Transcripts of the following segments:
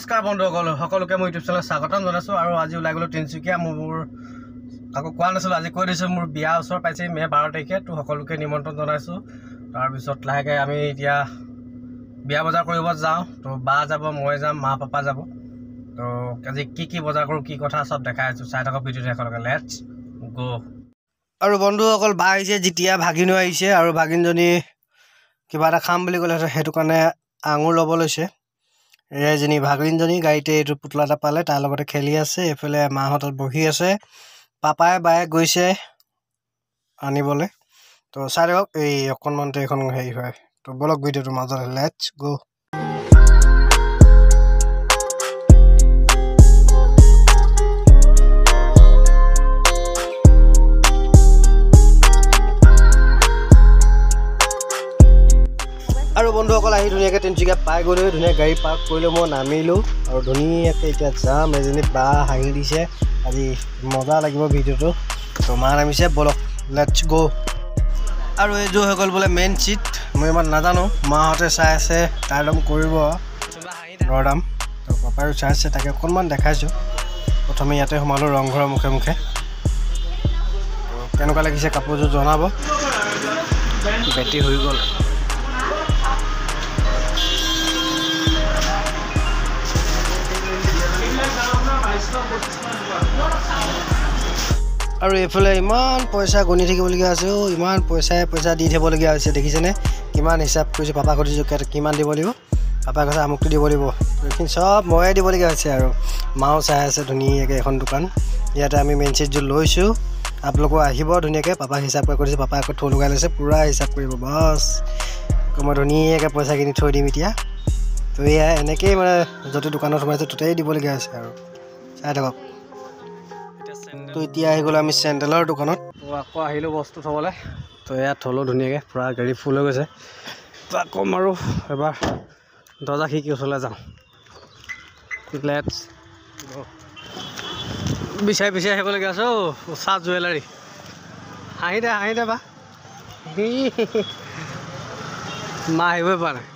নমস্কাৰ বন্ধুসকল সকলোকে মোৰ ইউটিউব চেনেলত স্বাগতম জনাইছোঁ আৰু আজি ওলাই গ'লোঁ তিনিচুকীয়া মোৰ কাকো কোৱা নাছিলোঁ আজি কৈ দিছোঁ মোৰ বিয়া ওচৰ পাইছে মে 12 তাৰিখে তো সকলোকে নিমন্ত্ৰণ জনাইছোঁ তাৰপিছত লাহেকৈ আমি এতিয়া বিয়া বজাৰ কৰিব যাওঁ তো বা যাব মই যাম মা পাপা যাব তো আজি কি বজাৰ কৰোঁ কি কথা সব দেখাই আছোঁ চাই থাকক ভিডিঅ'টো একেলগে লেটছ গো আৰু বন্ধুসকল বা আহিছে যেতিয়া ভাগিনো আহিছে আৰু ভাগিনজনী কিবা এটা খাম বুলি ক'লে সেইটো কাৰণে আঙুৰ ল'ব লৈছে এজনী ভাগিনজনী গাড়ীতে এইটো পুতলা এটা পালে তাৰ লগতে খেলি আছে এফালে মাহঁতত বহি আছে পাপাই বায়ে গৈছে আনিবলৈ তো চাই দিয়ক এই অকণমানতে এখন হেৰি হয় তো বলক ভিডিঅ'টো মাজত লেটছ গো আৰু বন্ধুসকল আহি ধুনীয়াকৈ তিনিচুকীয়া পাই গ'লো ধুনীয়া গাড়ী পাৰ্ক কৰিলোঁ মই নামিলোঁ আৰু ধুনীয়াকৈ এতিয়া যাম এজনী বা হাঁহি দিছে আজি মজা লাগিব ভিডিঅ'টো তো মা নামিছে বলক লেটছ গো আৰু এইযোৰ হৈ গ'ল বোলে মেইন চিট মই ইমান নাজানো মাহঁতে চাই আছে তাৰ দাম কৰিব দৰদাম তো পাপায়ো চাই আছে তাকে অকণমান দেখাইছোঁ প্ৰথমে ইয়াতে সোমালোঁ ৰংঘৰৰ মুখে মুখে কেনেকুৱা লাগিছে কাপোৰযোৰ জনাব বেটি হৈ গ'ল আৰু এইফালে ইমান পইচা গণি থাকিবলগীয়া আছে ইমান পইচা দি থাকিবলগীয়া হৈছে দেখিছেনে কিমান হিচাপ কৰিছে পাপাক সুধিছোঁ কিমান দিব লাগিব পাপাই কৈছে আমুকটো দিব লাগিব এইখিনি চব ময়ে দিবলগীয়া হৈছে আৰু মাও চাই আছে ধুনীয়াকৈ এখন দোকান ইয়াতে আমি মেইন চিটযোৰ লৈছোঁ আপোনালোকো আহিব ধুনীয়াকৈ পাপাক হিচাপ কৰি কৰিছে পাপাই আকৌ থৈ লগাই লৈছে পূৰা হিচাপ কৰিব বাছ মই ধুনীয়াকৈ পইচাখিনি থৈ দিম এতিয়া তো এয়া এনেকৈয়ে মানে য'তে দোকানত সোমাইছোঁ ততেই দিবলগীয়া হৈছে আৰু চাই থাকক তো এতিয়া আহি গ'লোঁ আমি চেণ্ডেলৰ দোকানত তো আকৌ আহিলোঁ বস্তু থ'বলৈ তো ইয়াত থ'লোঁ ধুনীয়াকৈ পূৰা গাড়ী ফুল হৈ গৈছে তো আকৌ মাৰোঁ এবাৰ দৰ্জা খিৰিকী ওচৰলৈ যাওঁ লেটছ বিচাৰি আহিবলগীয়া আছে উষা জুৱেলাৰী হাঁহি দে বা মা আহিবই পৰা নাই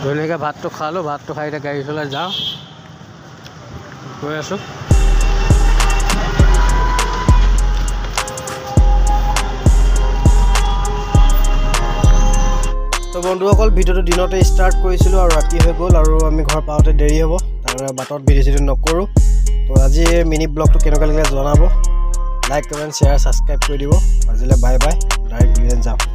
ধুনীয়াকৈ ভাতটো খালোঁ ভাতটো খাই এতিয়া গাড়ী চলাই যাওঁ গৈ আছোঁ তো বন্ধুসকল ভিডিঅ'টো দিনতে ষ্টাৰ্ট কৰিছিলোঁ আৰু ৰাতি হৈ গ'ল আৰু আমি ঘৰ পাওঁতে দেৰি হ'ব তাৰ বাটত ভিডিঅ' চিডিঅ' নকৰোঁ তো আজি মিনি ব্লগটো কেনেকুৱা লাগিলে জনাব লাইক কমেণ্ট শ্বেয়াৰ ছাবস্ক্ৰাইব কৰি দিব আজিলৈ বাই বাই ডাইৰেক্ট ভিডিঅ'ত যাওঁ